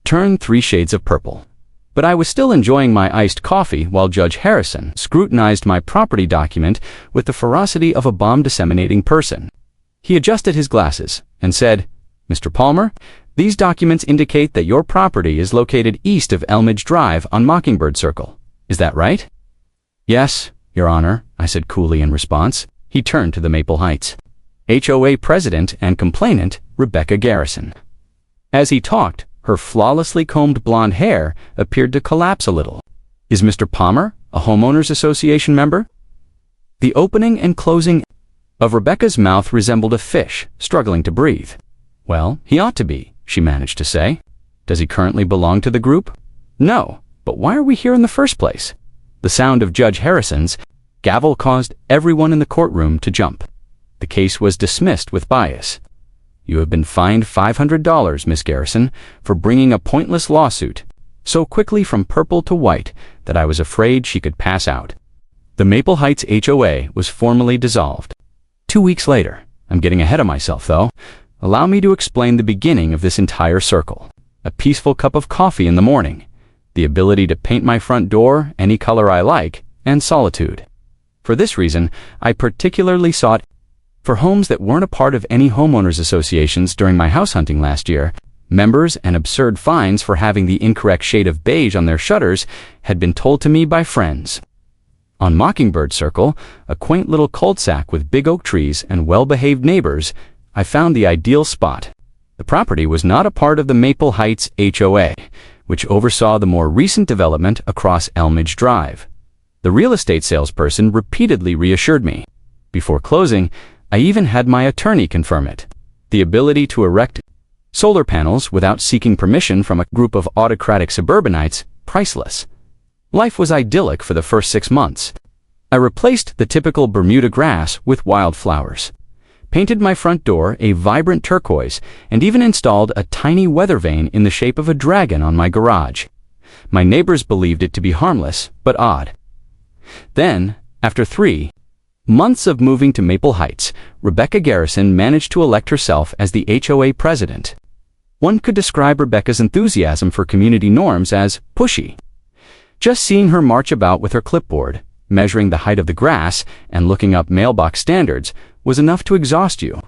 turned 3 shades of purple. But I was still enjoying my iced coffee while Judge Harrison scrutinized my property document with the ferocity of a bomb-disseminating person. He adjusted his glasses and said, "Mr. Palmer, these documents indicate that your property is located east of Elmridge Drive on Mockingbird Circle. Is that right?" "Yes, Your Honor," I said coolly in response. He turned to the Maple Heights HOA president and complainant, Rebecca Garrison. As he talked, her flawlessly combed blonde hair appeared to collapse a little. "Is Mr. Palmer a homeowners association member?" The opening and closing of Rebecca's mouth resembled a fish struggling to breathe. "Well, he ought to be," she managed to say. "Does he currently belong to the group?" "No, but why are we here in the first place?" The sound of Judge Harrison's gavel caused everyone in the courtroom to jump. The case was dismissed with bias. "You have been fined $500, Miss Garrison, for bringing a pointless lawsuit," so quickly from purple to white that I was afraid she could pass out. The Maple Heights HOA was formally dissolved. 2 weeks later, I'm getting ahead of myself though, allow me to explain the beginning of this entire circle. A peaceful cup of coffee in the morning, the ability to paint my front door any color I like, and solitude. For this reason, I particularly sought for homes that weren't a part of any homeowners associations during my house hunting last year. Members and absurd fines for having the incorrect shade of beige on their shutters had been told to me by friends. On Mockingbird Circle, a quaint little cul-de-sac with big oak trees and well-behaved neighbors, I found the ideal spot. The property was not a part of the Maple Heights HOA, which oversaw the more recent development across Elmridge Drive. The real estate salesperson repeatedly reassured me. Before closing, I even had my attorney confirm it. The ability to erect solar panels without seeking permission from a group of autocratic suburbanites, priceless. Life was idyllic for the first 6 months. I replaced the typical Bermuda grass with wildflowers, painted my front door a vibrant turquoise, and even installed a tiny weather vane in the shape of a dragon on my garage. My neighbors believed it to be harmless, but odd. Then, after 3 months of moving to Maple Heights, Rebecca Garrison managed to elect herself as the HOA president. One could describe Rebecca's enthusiasm for community norms as pushy. Just seeing her march about with her clipboard, measuring the height of the grass, and looking up mailbox standards was enough to exhaust you.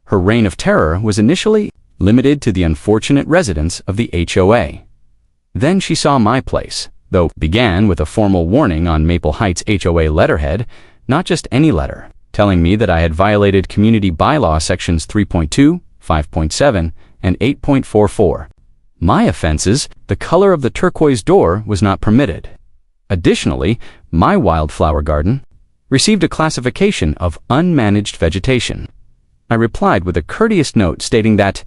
Her reign of terror was initially limited to the unfortunate residents of the HOA. Then she saw my place, though began with a formal warning on Maple Heights HOA letterhead, not just any letter, telling me that I had violated Community Bylaw Sections 3.2, 5.7, and 8.44. My offenses, the color of the turquoise door was not permitted. Additionally, my wildflower garden received a classification of unmanaged vegetation. I replied with a courteous note stating that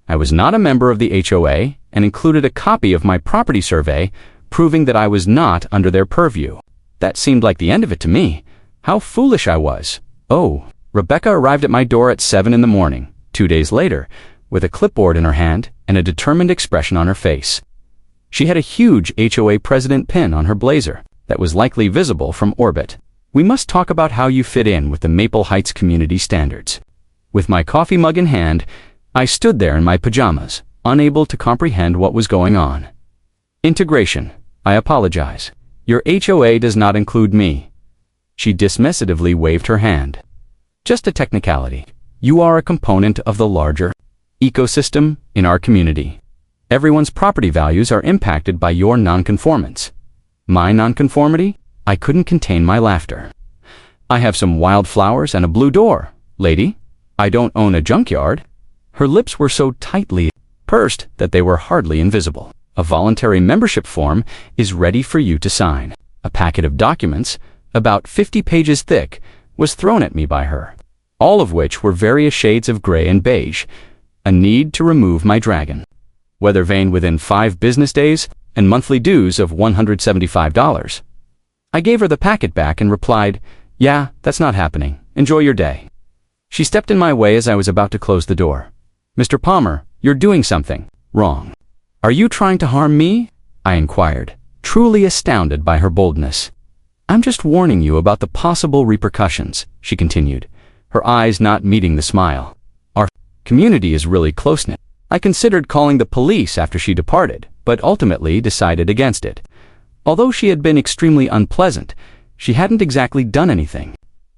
I was not a member of the HOA and included a copy of my property survey proving that I was not under their purview. That seemed like the end of it to me. How foolish I was. Oh, Rebecca arrived at my door at 7 in the morning, 2 days later, with a clipboard in her hand and a determined expression on her face. She had a huge HOA president pin on her blazer that was likely visible from orbit. "We must talk about how you fit in with the Maple Heights community standards." With my coffee mug in hand, I stood there in my pajamas, unable to comprehend what was going on. "Integration. I apologize. Your HOA does not include me." She dismissively waved her hand. "Just a technicality. You are a component of the larger ecosystem in our community. Everyone's property values are impacted by your nonconformance." My nonconformity? I couldn't contain my laughter. "I have some wildflowers and a blue door, lady. I don't own a junkyard." Her lips were so tightly pursed that they were hardly invisible. "A voluntary membership form is ready for you to sign." A packet of documents, about 50 pages thick, was thrown at me by her, all of which were various shades of gray and beige. A need to remove my dragon. Weather vane within 5 business days, and monthly dues of $175. I gave her the packet back and replied, "Yeah, that's not happening. Enjoy your day." She stepped in my way as I was about to close the door. "Mr. Palmer, you're doing something wrong." "Are you trying to harm me?" I inquired, truly astounded by her boldness. "I'm just warning you about the possible repercussions," she continued, her eyes not meeting the smile. "Our community is really close-knit. I considered calling the police after she departed, but ultimately decided against it. Although she had been extremely unpleasant, she hadn't exactly done anything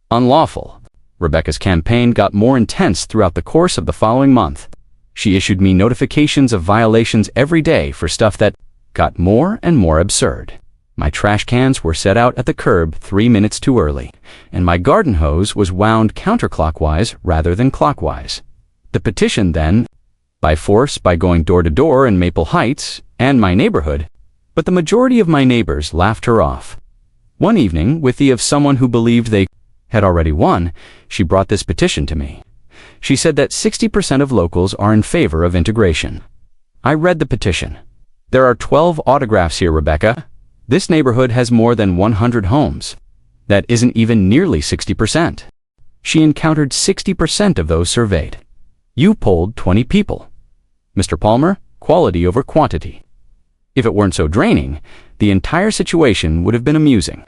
unlawful. Rebecca's campaign got more intense throughout the course of the following month. She issued me notifications of violations every day for stuff that got more and more absurd. My trash cans were set out at the curb 3 minutes too early, and my garden hose was wound counterclockwise rather than clockwise. The petition then, by force by going door to door in Maple Heights and my neighborhood, but the majority of my neighbors laughed her off. One evening, with the of someone who believed they had already won, she brought this petition to me. She said that 60% of locals are in favor of integration. I read the petition. There are 12 autographs here, Rebecca. This neighborhood has more than 100 homes. That isn't even nearly 60%. She encountered 60% of those surveyed. You polled 20 people. Mr. Palmer, quality over quantity. If it weren't so draining, the entire situation would have been amusing.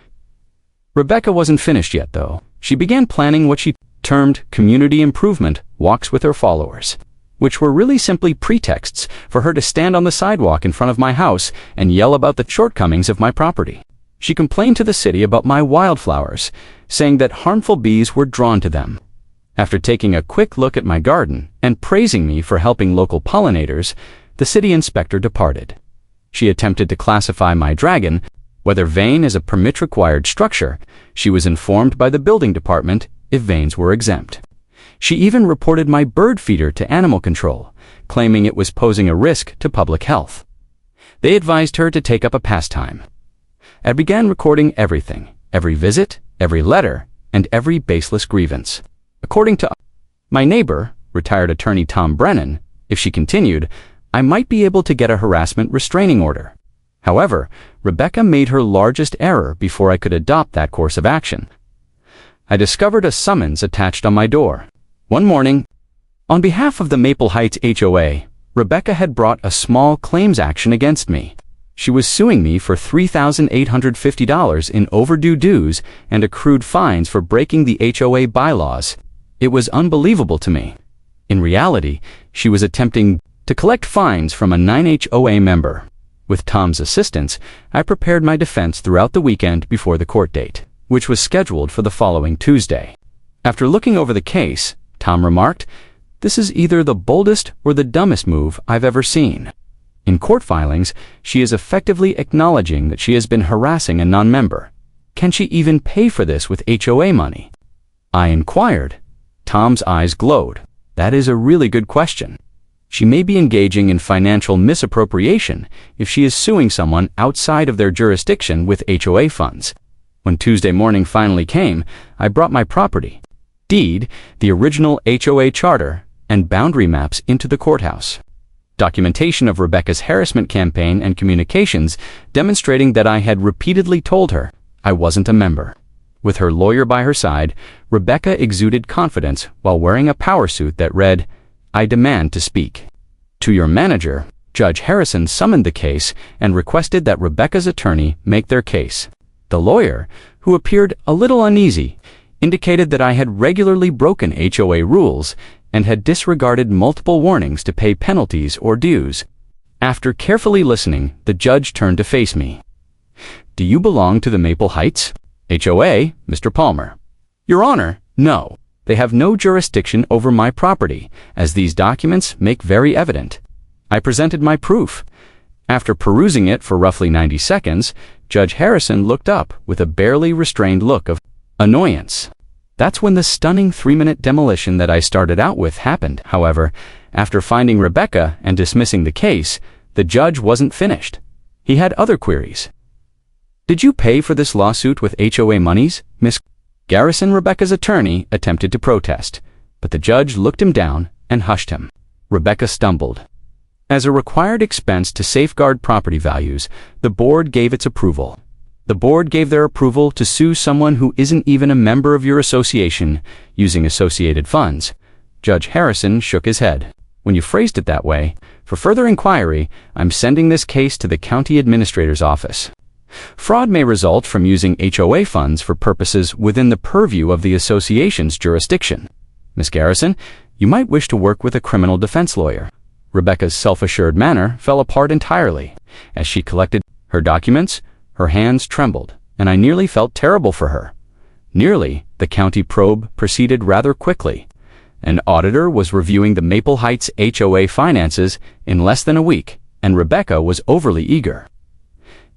Rebecca wasn't finished yet, though. She began planning what she termed community improvement walks with her followers, which were really simply pretexts for her to stand on the sidewalk in front of my house and yell about the shortcomings of my property. She complained to the city about my wildflowers, saying that harmful bees were drawn to them. After taking a quick look at my garden and praising me for helping local pollinators, the city inspector departed. She attempted to classify my dragon, whether vane is a permit-required structure. She was informed by the building department if vanes were exempt. She even reported my bird feeder to animal control, claiming it was posing a risk to public health. They advised her to take up a pastime. I began recording everything, every visit, every letter, and every baseless grievance. According to my neighbor, retired attorney Tom Brennan, if she continued, I might be able to get a harassment restraining order. However, Rebecca made her largest error before I could adopt that course of action. I discovered a summons attached on my door. One morning, on behalf of the Maple Heights HOA, Rebecca had brought a small claims action against me. She was suing me for $3,850 in overdue dues and accrued fines for breaking the HOA bylaws. It was unbelievable to me. In reality, she was attempting to collect fines from a 9HOA member. With Tom's assistance, I prepared my defense throughout the weekend before the court date, which was scheduled for the following Tuesday. After looking over the case, Tom remarked, "This is either the boldest or the dumbest move I've ever seen." In court filings, she is effectively acknowledging that she has been harassing a non-member. Can she even pay for this with HOA money? I inquired. Tom's eyes glowed. That is a really good question. She may be engaging in financial misappropriation if she is suing someone outside of their jurisdiction with HOA funds. When Tuesday morning finally came, I brought my property, deed, the original HOA charter, and boundary maps into the courthouse. Documentation of Rebecca's harassment campaign and communications demonstrating that I had repeatedly told her I wasn't a member. With her lawyer by her side, Rebecca exuded confidence while wearing a power suit that read, "I demand to speak." To your manager, Judge Harrison summoned the case and requested that Rebecca's attorney make their case. The lawyer, who appeared a little uneasy, indicated that I had regularly broken HOA rules and had disregarded multiple warnings to pay penalties or dues. After carefully listening, the judge turned to face me. "Do you belong to the Maple Heights HOA, Mr. Palmer?" "Your Honor, no. They have no jurisdiction over my property, as these documents make very evident." I presented my proof. After perusing it for roughly 90 seconds, Judge Harrison looked up with a barely restrained look of annoyance. That's when the stunning 3-minute demolition that I started out with happened. However, after finding Rebecca and dismissing the case, the judge wasn't finished. He had other queries. "Did you pay for this lawsuit with HOA monies, Miss Garrison?" Rebecca's attorney attempted to protest, but the judge looked him down and hushed him. Rebecca stumbled. As a required expense to safeguard property values, the board gave its approval. The board gave their approval to sue someone who isn't even a member of your association using associated funds. Judge Harrison shook his head. "When you phrased it that way, for further inquiry, I'm sending this case to the county administrator's office. Fraud may result from using HOA funds for purposes within the purview of the association's jurisdiction. Miss Garrison, you might wish to work with a criminal defense lawyer." Rebecca's self-assured manner fell apart entirely. As she collected her documents, her hands trembled, and I nearly felt terrible for her. Nearly, the county probe proceeded rather quickly. An auditor was reviewing the Maple Heights HOA finances in less than a week, and Rebecca was overly eager.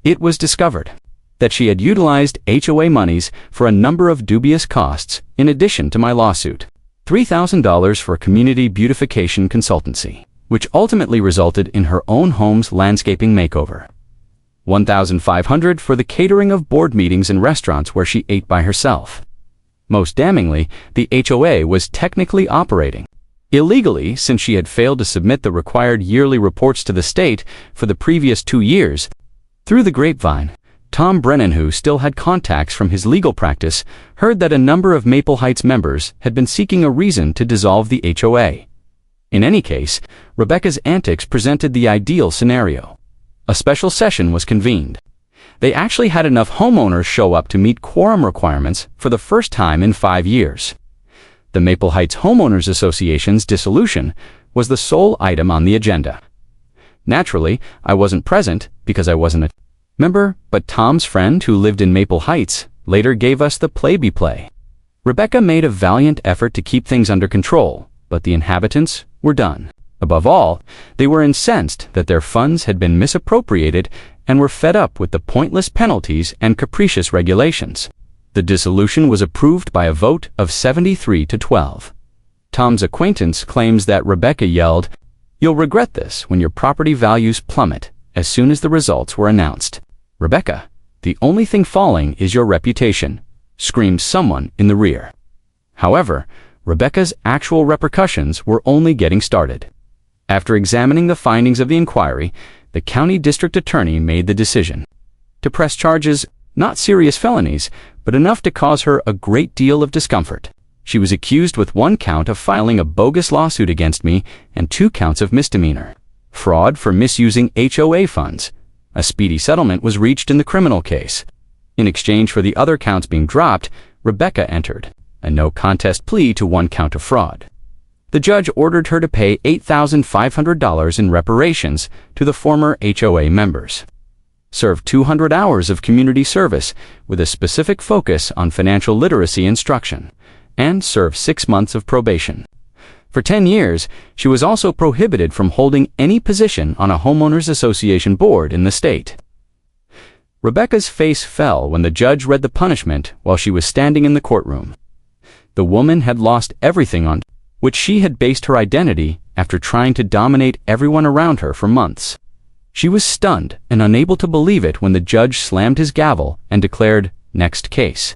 It was discovered that she had utilized HOA monies for a number of dubious costs in addition to my lawsuit. $3,000 for community beautification consultancy, which ultimately resulted in her own home's landscaping makeover. $1,500 for the catering of board meetings and restaurants where she ate by herself. Most damningly, the HOA was technically operating illegally since she had failed to submit the required yearly reports to the state for the previous 2 years. Through the grapevine, Tom Brennan, who still had contacts from his legal practice, heard that a number of Maple Heights members had been seeking a reason to dissolve the HOA. In any case, Rebecca's antics presented the ideal scenario. A special session was convened. They actually had enough homeowners show up to meet quorum requirements for the first time in 5 years. The Maple Heights Homeowners Association's dissolution was the sole item on the agenda. Naturally, I wasn't present because I wasn't a member, but Tom's friend who lived in Maple Heights later gave us the play-by-play. Rebecca made a valiant effort to keep things under control, but the inhabitants were done. Above all, they were incensed that their funds had been misappropriated and were fed up with the pointless penalties and capricious regulations. The dissolution was approved by a vote of 73-12. Tom's acquaintance claims that Rebecca yelled, "You'll regret this when your property values plummet," as soon as the results were announced. "Rebecca, the only thing falling is your reputation," screamed someone in the rear. However, Rebecca's actual repercussions were only getting started. After examining the findings of the inquiry, the county district attorney made the decision to press charges, not serious felonies, but enough to cause her a great deal of discomfort. She was accused with 1 count of filing a bogus lawsuit against me and 2 counts of misdemeanor fraud for misusing HOA funds. A speedy settlement was reached in the criminal case. In exchange for the other counts being dropped, Rebecca entered a no-contest plea to 1 count of fraud. The judge ordered her to pay $8,500 in reparations to the former HOA members, serve 200 hours of community service with a specific focus on financial literacy instruction, and serve 6 months of probation. For 10 years, she was also prohibited from holding any position on a homeowners association board in the state. Rebecca's face fell when the judge read the punishment while she was standing in the courtroom. The woman had lost everything on which she had based her identity after trying to dominate everyone around her for months. She was stunned and unable to believe it when the judge slammed his gavel and declared, "Next case."